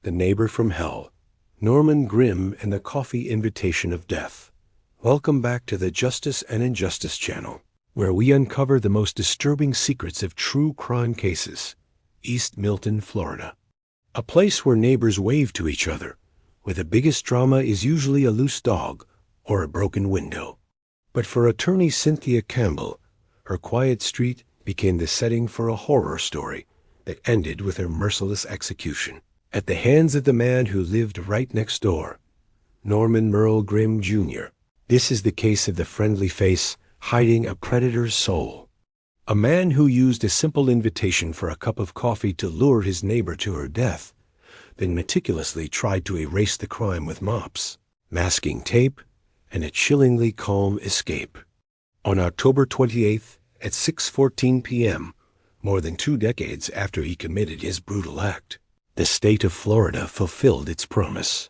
The Neighbor from Hell, Norman Grim and the Coffee Invitation of Death. Welcome back to the Justice and Injustice channel, where we uncover the most disturbing secrets of true crime cases. East Milton, Florida. A place where neighbors wave to each other, where the biggest drama is usually a loose dog or a broken window. But for attorney Cynthia Campbell, her quiet street became the setting for a horror story that ended with her merciless execution at the hands of the man who lived right next door, Mearle Grim Jr. This is the case of the friendly face hiding a predator's soul. A man who used a simple invitation for a cup of coffee to lure his neighbor to her death, then meticulously tried to erase the crime with mops, masking tape, and a chillingly calm escape. On October 28th at 6:14 p.m., more than 2 decades after he committed his brutal act, the state of Florida fulfilled its promise.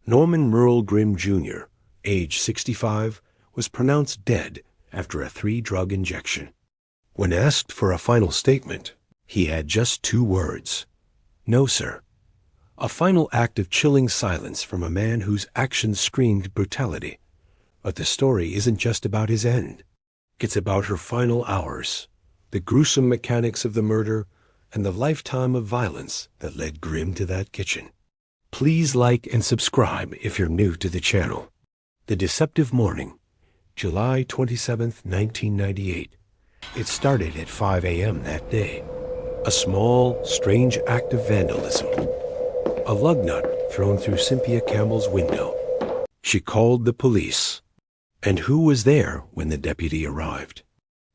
Mearle Grim Jr., age 65, was pronounced dead after a 3-drug injection. When asked for a final statement, he had just 2 words: "No, sir." A final act of chilling silence from a man whose actions screamed brutality. But the story isn't just about his end. It's about her final hours, the gruesome mechanics of the murder, and the lifetime of violence that led Grim to that kitchen. Please like and subscribe if you're new to the channel. The deceptive morning, July 27th, 1998. It started at 5 a.m. that day. A small, strange act of vandalism. A lug nut thrown through Cynthia Campbell's window. She called the police. And who was there when the deputy arrived?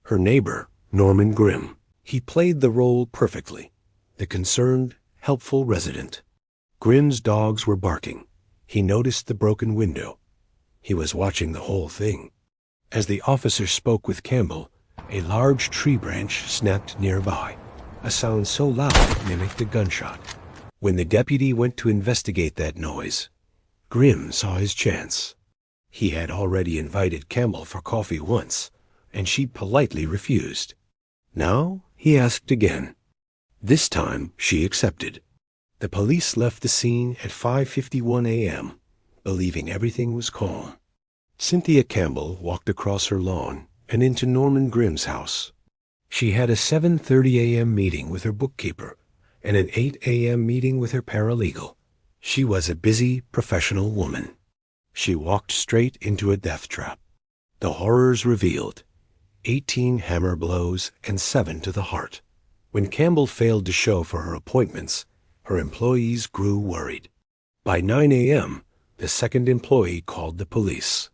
Her neighbor, Norman Grim. He played the role perfectly. The concerned, helpful resident. Grim's dogs were barking. He noticed the broken window. He was watching the whole thing. As the officer spoke with Campbell, a large tree branch snapped nearby, a sound so loud it mimicked a gunshot. When the deputy went to investigate that noise, Grim saw his chance. He had already invited Campbell for coffee once, and she politely refused. Now he asked again. This time she accepted. The police left the scene at 5:51 a.m., believing everything was calm. Cynthia Campbell walked across her lawn and into Norman Grim's house. She had a 7:30 a.m. meeting with her bookkeeper and an 8 a.m. meeting with her paralegal. She was a busy, professional woman. She walked straight into a death trap. The horrors revealed: 18 hammer blows and 7 to the heart. When Campbell failed to show for her appointments, her employees grew worried. By 9 a.m., the second employee called the police.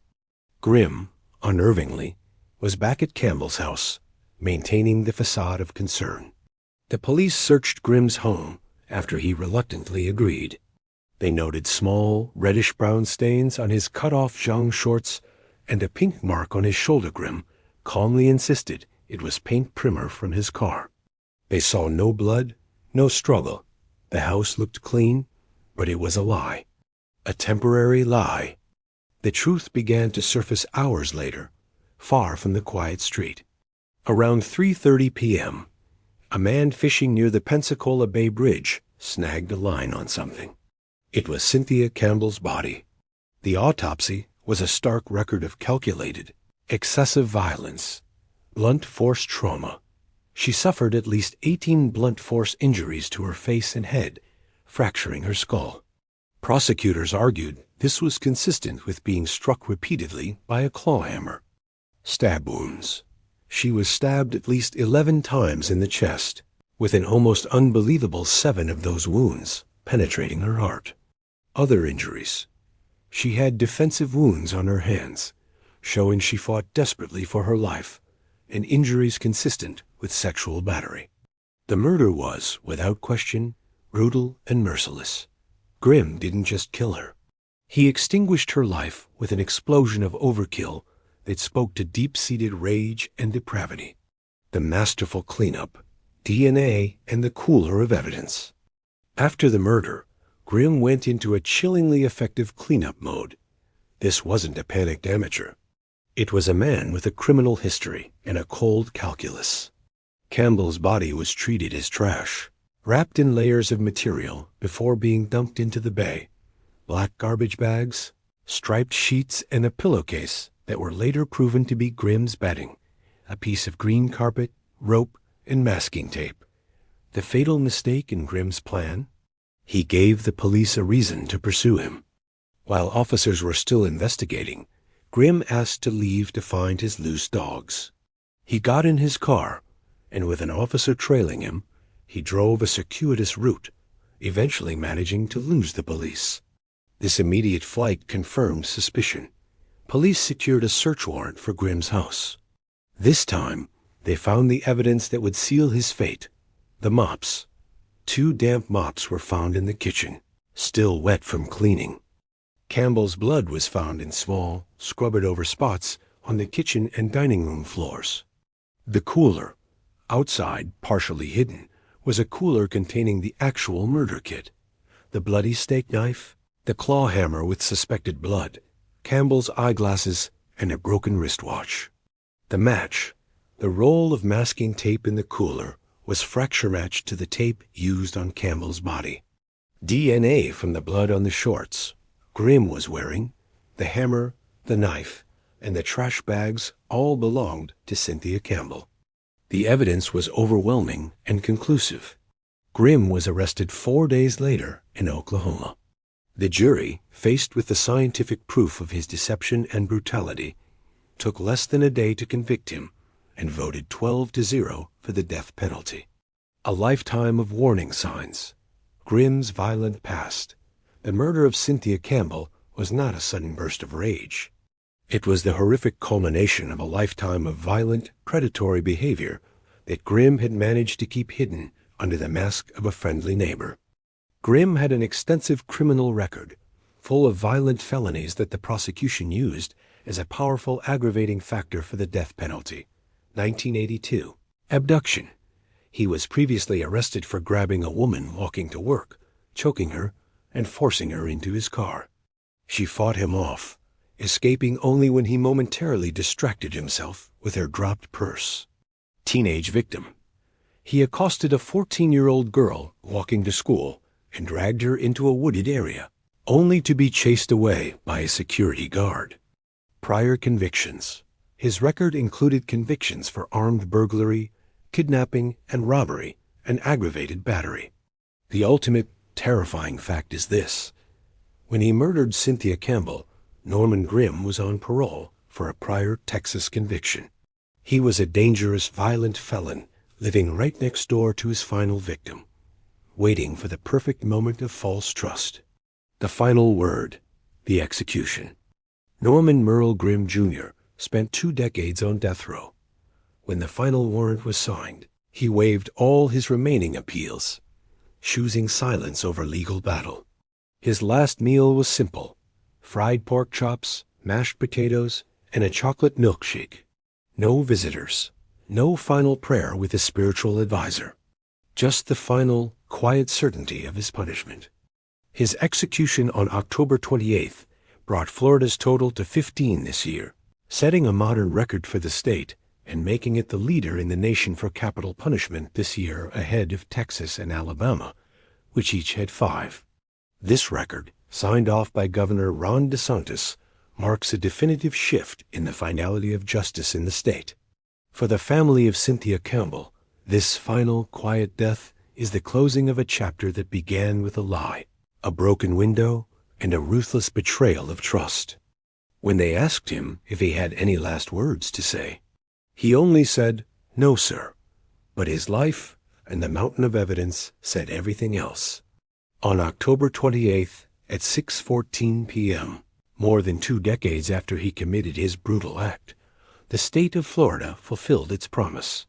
Grim, unnervingly, was back at Campbell's house, maintaining the facade of concern. The police searched Grim's home after he reluctantly agreed. They noted small, reddish-brown stains on his cut-off jean shorts and a pink mark on his shoulder. Grim calmly insisted it was paint primer from his car. They saw no blood, no struggle. The house looked clean, but it was a lie. A temporary lie. The truth began to surface hours later, far from the quiet street. Around 3:30 p.m., a man fishing near the Pensacola Bay Bridge snagged a line on something. It was Cynthia Campbell's body. The autopsy was a stark record of calculated, excessive violence, blunt force trauma. She suffered at least 18 blunt force injuries to her face and head, fracturing her skull. Prosecutors argued this was consistent with being struck repeatedly by a claw hammer. Stab wounds. She was stabbed at least 11 times in the chest, with an almost unbelievable 7 of those wounds penetrating her heart. Other injuries. She had defensive wounds on her hands, showing she fought desperately for her life, and injuries consistent with sexual battery. The murder was, without question, brutal and merciless. Grim didn't just kill her. He extinguished her life with an explosion of overkill that spoke to deep-seated rage and depravity. The masterful cleanup, DNA, and the cooler of evidence. After the murder, Grim went into a chillingly effective cleanup mode. This wasn't a panicked amateur. It was a man with a criminal history and a cold calculus. Campbell's body was treated as trash. wrapped in layers of material before being dumped into the bay. Black garbage bags, striped sheets, and a pillowcase that were later proven to be Grim's bedding, a piece of green carpet, rope, and masking tape. The fatal mistake in Grim's plan? He gave the police a reason to pursue him. While officers were still investigating, Grim asked to leave to find his loose dogs. He got in his car, and with an officer trailing him, he drove a circuitous route, eventually managing to lose the police. This immediate flight confirmed suspicion. Police secured a search warrant for Grim's house. This time, they found the evidence that would seal his fate: the mops. 2 damp mops were found in the kitchen, still wet from cleaning. Campbell's blood was found in small, scrubbed-over spots on the kitchen and dining room floors. The cooler, outside, partially hidden, was a cooler containing the actual murder kit: the bloody steak knife, the claw hammer with suspected blood, Campbell's eyeglasses, and a broken wristwatch. The match, the roll of masking tape in the cooler, was fracture-matched to the tape used on Campbell's body. DNA from the blood on the shorts Grim was wearing, the hammer, the knife, and the trash bags all belonged to Cynthia Campbell. The evidence was overwhelming and conclusive. Grim was arrested 4 days later in Oklahoma. The jury, faced with the scientific proof of his deception and brutality, took less than a day to convict him and voted 12-0 for the death penalty. A lifetime of warning signs. Grim's violent past. The murder of Cynthia Campbell was not a sudden burst of rage. It was the horrific culmination of a lifetime of violent, predatory behavior that Grim had managed to keep hidden under the mask of a friendly neighbor. Grim had an extensive criminal record, full of violent felonies that the prosecution used as a powerful aggravating factor for the death penalty. 1982. Abduction. He was previously arrested for grabbing a woman walking to work, choking her, and forcing her into his car. She fought him off, escaping only when he momentarily distracted himself with her dropped purse. Teenage victim. He accosted a 14-year-old girl walking to school and dragged her into a wooded area, only to be chased away by a security guard. Prior convictions. His record included convictions for armed burglary, kidnapping and robbery, and aggravated battery. The ultimate terrifying fact is this: when he murdered Cynthia Campbell, Norman Grim was on parole for a prior Texas conviction. He was a dangerous, violent felon living right next door to his final victim, waiting for the perfect moment of false trust. The final word: the execution. Norman Mearle Grim Jr. spent 2 decades on death row. When the final warrant was signed, he waived all his remaining appeals, choosing silence over legal battle. His last meal was simple: fried pork chops, mashed potatoes, and a chocolate milkshake. No visitors, no final prayer with a spiritual advisor. Just the final, quiet certainty of his punishment. His execution on October 28th brought Florida's total to 15 this year, setting a modern record for the state and making it the leader in the nation for capital punishment this year, ahead of Texas and Alabama, which each had 5. This record, signed off by Governor Ron DeSantis, marks a definitive shift in the finality of justice in the state. For the family of Cynthia Campbell, this final, quiet death is the closing of a chapter that began with a lie, a broken window, and a ruthless betrayal of trust. When they asked him if he had any last words to say, he only said, "No, sir," but his life and the mountain of evidence said everything else. On October 28th at 6:14 p.m., more than 2 decades after he committed his brutal act, the state of Florida fulfilled its promise.